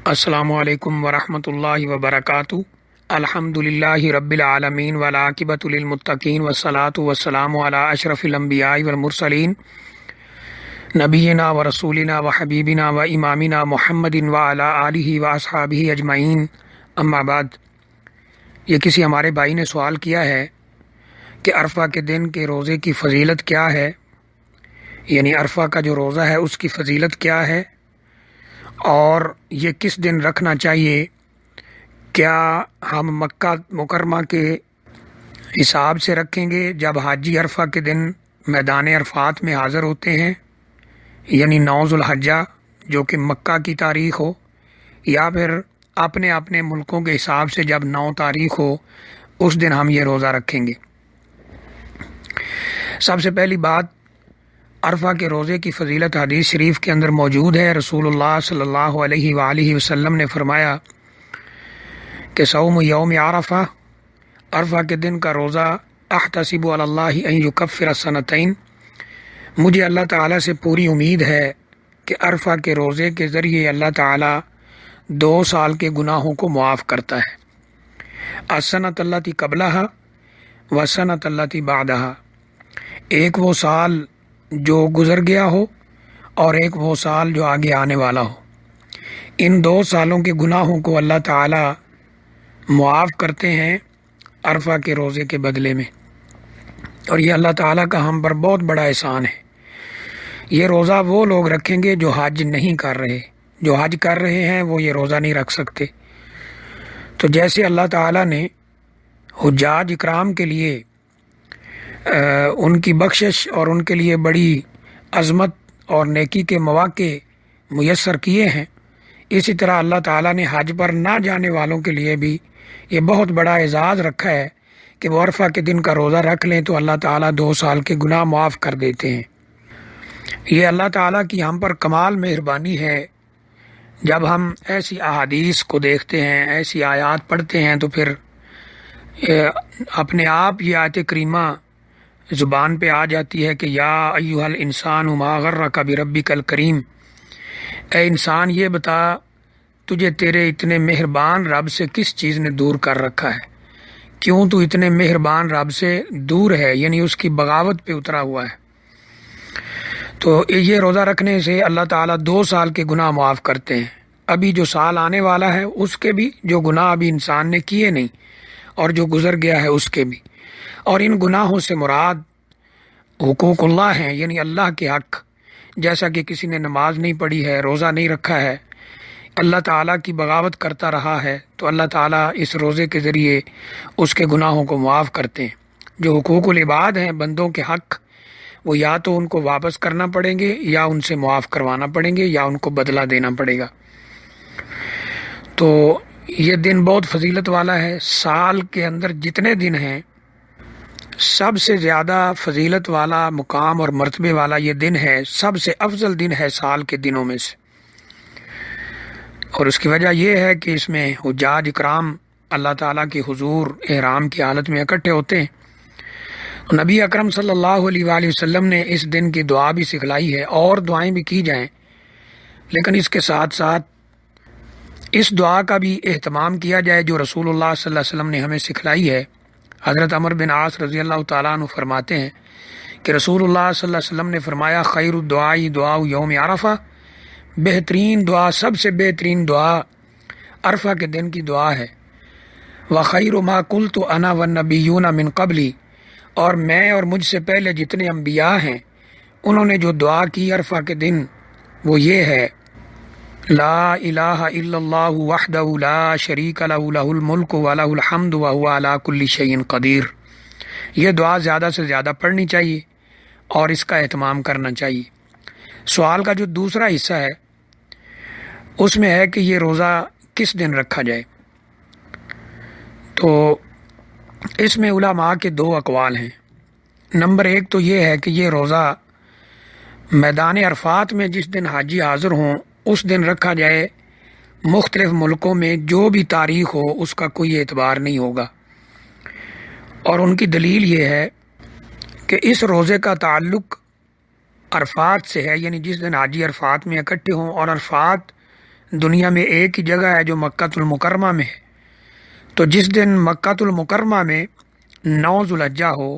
السلام علیکم ورحمۃ اللہ وبرکاتہ۔ الحمد للہ رب العالمین والعاقبۃ للمتقین والصلاۃ والسلام علی اشرف الانبیاء والمرسلین نبینا و رسولنا و حبیبنا و امامنا محمد وعلی آلہ و اصحابہ اجمعین، اما بعد۔ یہ کسی ہمارے بھائی نے سوال کیا ہے کہ عرفہ کے دن کے روزے کی فضیلت کیا ہے، یعنی عرفہ کا جو روزہ ہے اس کی فضیلت کیا ہے، اور یہ کس دن رکھنا چاہیے۔ کیا ہم مکہ مکرمہ کے حساب سے رکھیں گے جب حاجی عرفہ کے دن میدان عرفات میں حاضر ہوتے ہیں، یعنی 9 ذوالحجہ جو کہ مکہ کی تاریخ ہو، یا پھر اپنے اپنے ملکوں کے حساب سے جب 9 تاریخ ہو اس دن ہم یہ روزہ رکھیں گے۔ سب سے پہلی بات، عرفہ کے روزے کی فضیلت حدیث شریف کے اندر موجود ہے۔ رسول اللہ صلی اللہ علیہ وآلہ وسلم نے فرمایا کہ صوم یوم عرفہ، عرفہ کے دن کا روزہ، احتسب علی اللہ ان یکفر السنتین، مجھے اللہ تعالیٰ سے پوری امید ہے کہ عرفہ کے روزے کے ذریعے اللہ تعالیٰ 2 سال کے گناہوں کو معاف کرتا ہے۔ السنۃ التی قبلہا والسنۃ التی بعدہا، ایک وہ سال جو گزر گیا ہو اور ایک وہ سال جو آگے آنے والا ہو، ان 2 سالوں کے گناہوں کو اللہ تعالیٰ معاف کرتے ہیں عرفہ کے روزے کے بدلے میں، اور یہ اللہ تعالیٰ کا ہم پر بہت بڑا احسان ہے۔ یہ روزہ وہ لوگ رکھیں گے جو حج نہیں کر رہے، جو حج کر رہے ہیں وہ یہ روزہ نہیں رکھ سکتے۔ تو جیسے اللہ تعالیٰ نے حجاج اکرام کے لیے ان کی بخشش اور ان کے لیے بڑی عظمت اور نیکی کے مواقع میسر کیے ہیں، اسی طرح اللہ تعالیٰ نے حج پر نہ جانے والوں کے لیے بھی یہ بہت بڑا اعزاز رکھا ہے کہ وہ عرفہ کے دن کا روزہ رکھ لیں تو اللہ تعالیٰ 2 سال کے گناہ معاف کر دیتے ہیں۔ یہ اللہ تعالیٰ کی ہم پر کمال مہربانی ہے۔ جب ہم ایسی احادیث کو دیکھتے ہیں، ایسی آیات پڑھتے ہیں، تو پھر اپنے آپ یہ آیت کریمہ زبان پہ آ جاتی ہے کہ یا ایھا الانسان ما غرک بربک الکریم، اے انسان یہ بتا تجھے تیرے اتنے مہربان رب سے کس چیز نے دور کر رکھا ہے، کیوں تو اتنے مہربان رب سے دور ہے، یعنی اس کی بغاوت پہ اترا ہوا ہے۔ تو یہ روزہ رکھنے سے اللہ تعالیٰ 2 سال کے گناہ معاف کرتے ہیں، ابھی جو سال آنے والا ہے اس کے بھی، جو گناہ ابھی انسان نے کیے نہیں اور جو گزر گیا ہے اس کے بھی۔ اور ان گناہوں سے مراد حقوق اللہ ہیں، یعنی اللہ کے حق، جیسا کہ کسی نے نماز نہیں پڑھی ہے، روزہ نہیں رکھا ہے، اللہ تعالیٰ کی بغاوت کرتا رہا ہے، تو اللہ تعالیٰ اس روزے کے ذریعے اس کے گناہوں کو معاف کرتے ہیں۔ جو حقوق العباد ہیں، بندوں کے حق، وہ یا تو ان کو واپس کرنا پڑیں گے یا ان سے معاف کروانا پڑیں گے یا ان کو بدلہ دینا پڑے گا۔ تو یہ دن بہت فضیلت والا ہے۔ سال کے اندر جتنے دن ہیں سب سے زیادہ فضیلت والا، مقام اور مرتبے والا یہ دن ہے، سب سے افضل دن ہے سال کے دنوں میں سے۔ اور اس کی وجہ یہ ہے کہ اس میں حجاج اکرام اللہ تعالیٰ کے حضور احرام کی حالت میں اکٹھے ہوتے ہیں۔ نبی اکرم صلی اللہ علیہ وآلہ وسلم نے اس دن کی دعا بھی سکھلائی ہے، اور دعائیں بھی کی جائیں، لیکن اس کے ساتھ ساتھ اس دعا کا بھی اہتمام کیا جائے جو رسول اللہ صلی اللہ علیہ وسلم نے ہمیں سکھلائی ہے۔ حضرت عمر بن عاص رضی اللہ تعالیٰ عنہ فرماتے ہیں کہ رسول اللہ صلی اللہ علیہ وسلم نے فرمایا خیر الدعاء دعاء یوم عرفہ، بہترین دعا، سب سے بہترین دعا عرفہ کے دن کی دعا ہے۔ وخیر ما قلت انا والنبیون من قبلی، اور میں اور مجھ سے پہلے جتنے انبیاء ہیں انہوں نے جو دعا کی عرفہ کے دن وہ یہ ہے، لا الہ الا اللہ وحدہ لا شریک لہ لہ الملک ولہ الحمد وہو علی کل شیء قدیر۔ یہ دعا زیادہ سے زیادہ پڑھنی چاہیے اور اس کا اہتمام کرنا چاہیے۔ سوال کا جو دوسرا حصہ ہے اس میں ہے کہ یہ روزہ کس دن رکھا جائے۔ تو اس میں علماء کے 2 اقوال ہیں۔ نمبر 1 تو یہ ہے کہ یہ روزہ میدان عرفات میں جس دن حاجی حاضر ہوں اس دن رکھا جائے، مختلف ملکوں میں جو بھی تاریخ ہو اس کا کوئی اعتبار نہیں ہوگا۔ اور ان کی دلیل یہ ہے کہ اس روزے کا تعلق عرفات سے ہے، یعنی جس دن حاجی عرفات میں اکٹھے ہوں، اور عرفات دنیا میں ایک ہی جگہ ہے جو مکۃ المکرمہ میں ہے۔ تو جس دن مکۃ المکرمہ میں 9 ذو الحجہ ہو،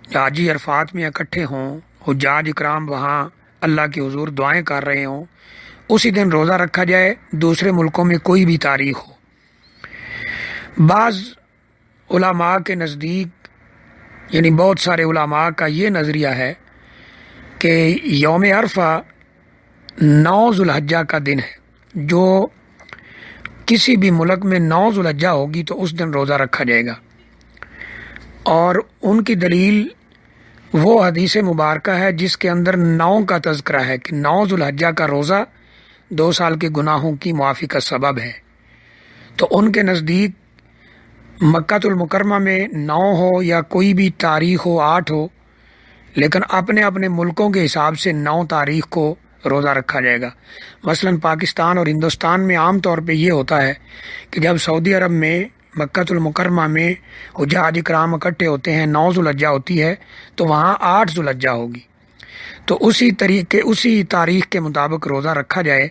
حاجی عرفات میں اکٹھے ہوں، حجاج اکرام وہاں اللہ کے حضور دعائیں کر رہے ہوں، اسی دن روزہ رکھا جائے، دوسرے ملکوں میں کوئی بھی تاریخ ہو۔ بعض علماء کے نزدیک، یعنی بہت سارے علماء کا یہ نظریہ ہے کہ یوم عرفہ 9 ذو الحجہ کا دن ہے، جو کسی بھی ملک میں 9 ذو الحجہ ہوگی تو اس دن روزہ رکھا جائے گا۔ اور ان کی دلیل وہ حدیث مبارکہ ہے جس کے اندر 9 کا تذکرہ ہے کہ 9 ذو الحجہ کا روزہ 2 سال کے گناہوں کی معافی کا سبب ہے۔ تو ان کے نزدیک مکۃ المکرمہ میں 9 ہو یا کوئی بھی تاریخ ہو، 8 ہو، لیکن اپنے اپنے ملکوں کے حساب سے 9 تاریخ کو روزہ رکھا جائے گا۔ مثلا پاکستان اور ہندوستان میں عام طور پہ یہ ہوتا ہے کہ جب سعودی عرب میں مکۃ المکرمہ میں حجاج اکرام اکٹھے ہوتے ہیں، 9 ذو الحجہ ہوتی ہے، تو وہاں 8 ذو الحجہ ہوگی، تو اسی تاریخ کے مطابق روزہ رکھا جائے،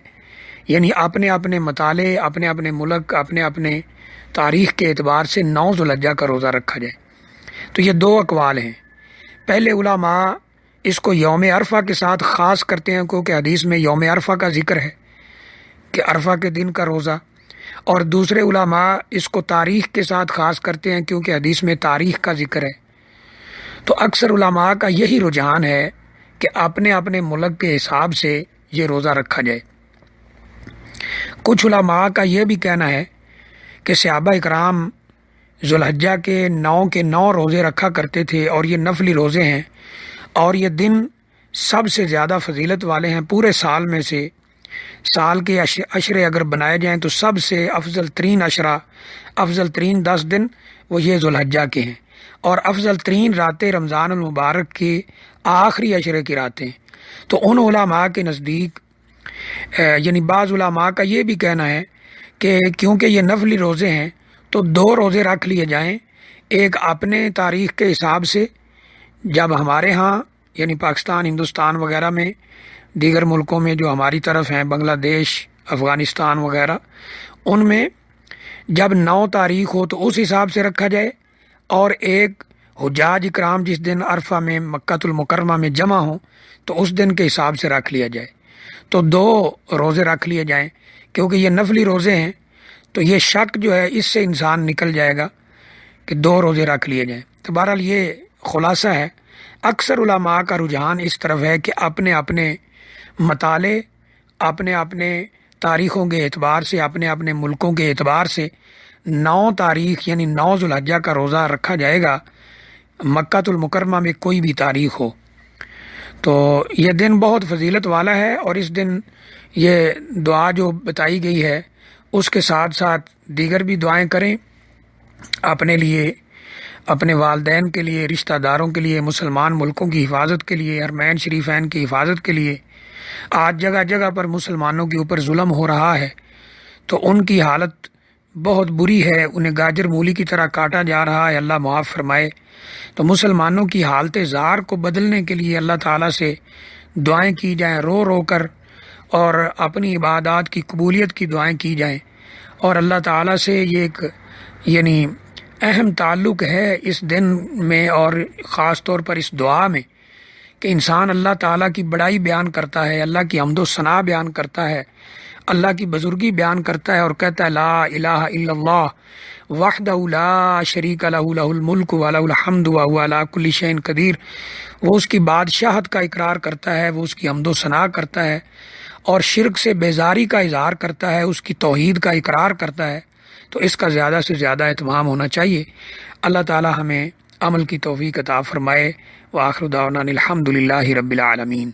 یعنی اپنے اپنے مطالعے، اپنے اپنے ملک، اپنے اپنے تاریخ کے اعتبار سے 9 ذو الحجہ کا روزہ رکھا جائے۔ تو یہ 2 اقوال ہیں۔ پہلے علماء اس کو یوم عرفہ کے ساتھ خاص کرتے ہیں کیونکہ حدیث میں یوم عرفہ کا ذکر ہے کہ عرفہ کے دن کا روزہ، اور دوسرے علماء اس کو تاریخ کے ساتھ خاص کرتے ہیں کیونکہ حدیث میں تاریخ کا ذکر ہے۔ تو اکثر علماء کا یہی رجحان ہے کہ اپنے اپنے ملک کے حساب سے یہ روزہ رکھا جائے۔ کچھ علماء کا یہ بھی کہنا ہے کہ صحابہ اکرام ذو الحجہ کے 9 روزے رکھا کرتے تھے، اور یہ نفلی روزے ہیں، اور یہ دن سب سے زیادہ فضیلت والے ہیں۔ پورے سال میں سے سال کے عشرے اگر بنائے جائیں تو سب سے افضل ترین عشرہ، افضل ترین 10 دن وہ یہ ذو الحجہ کے ہیں، اور افضل ترین راتیں رمضان المبارک کے آخری عشرے کی راتیں۔ تو ان علماء کے نزدیک، یعنی بعض علماء کا یہ بھی کہنا ہے کہ کیونکہ یہ نفلی روزے ہیں تو 2 روزے رکھ لیے جائیں، ایک اپنے تاریخ کے حساب سے، جب ہمارے ہاں یعنی پاکستان، ہندوستان وغیرہ میں، دیگر ملکوں میں جو ہماری طرف ہیں، بنگلہ دیش، افغانستان وغیرہ، ان میں جب 9 تاریخ ہو تو اس حساب سے رکھا جائے، اور ایک حجاج اکرام جس دن عرفہ میں مکۃ المکرمہ میں جمع ہوں تو اس دن کے حساب سے رکھ لیا جائے۔ تو 2 روزے رکھ لیے جائیں، کیونکہ یہ نفلی روزے ہیں، تو یہ شک جو ہے اس سے انسان نکل جائے گا کہ 2 روزے رکھ لیے جائیں۔ تو بہرحال یہ خلاصہ ہے، اکثر علماء کا رجحان اس طرف ہے کہ اپنے اپنے مطالعے، اپنے اپنے تاریخوں کے اعتبار سے، اپنے اپنے ملکوں کے اعتبار سے 9 تاریخ یعنی 9 ذو الحجہ کا روزہ رکھا جائے گا، مکۃ المکرمہ میں کوئی بھی تاریخ ہو۔ تو یہ دن بہت فضیلت والا ہے، اور اس دن یہ دعا جو بتائی گئی ہے اس کے ساتھ ساتھ دیگر بھی دعائیں کریں، اپنے لیے، اپنے والدین کے لیے، رشتہ داروں کے لیے، مسلمان ملکوں کی حفاظت کے لیے، حرمین شریفین کی حفاظت کے لیے۔ آج جگہ جگہ پر مسلمانوں کے اوپر ظلم ہو رہا ہے، تو ان کی حالت بہت بری ہے، انہیں گاجر مولی کی طرح کاٹا جا رہا ہے، اللہ معاف فرمائے۔ تو مسلمانوں کی حالت زار کو بدلنے کے لیے اللہ تعالیٰ سے دعائیں کی جائیں، رو رو کر، اور اپنی عبادات کی قبولیت کی دعائیں کی جائیں، اور اللہ تعالیٰ سے یہ ایک یعنی اہم تعلق ہے اس دن میں، اور خاص طور پر اس دعا میں، کہ انسان اللہ تعالیٰ کی بڑائی بیان کرتا ہے، اللہ کی حمد و ثنا بیان کرتا ہے، اللہ کی بزرگی بیان کرتا ہے، اور کہتا ہے لا الہ الا اللہ وحدہ لا شریک لہ لہ الملک ولہ الحمد وہو علی کل شیء قدیر۔ وہ اس کی بادشاہت کا اقرار کرتا ہے، وہ اس کی حمد و ثنا کرتا ہے، اور شرک سے بیزاری کا اظہار کرتا ہے، اس کی توحید کا اقرار کرتا ہے۔ تو اس کا زیادہ سے زیادہ اہتمام ہونا چاہیے۔ اللہ تعالی ہمیں عمل کی توفیق عطا فرمائے۔ وآخر دعوانا الحمد للہ رب العالمین۔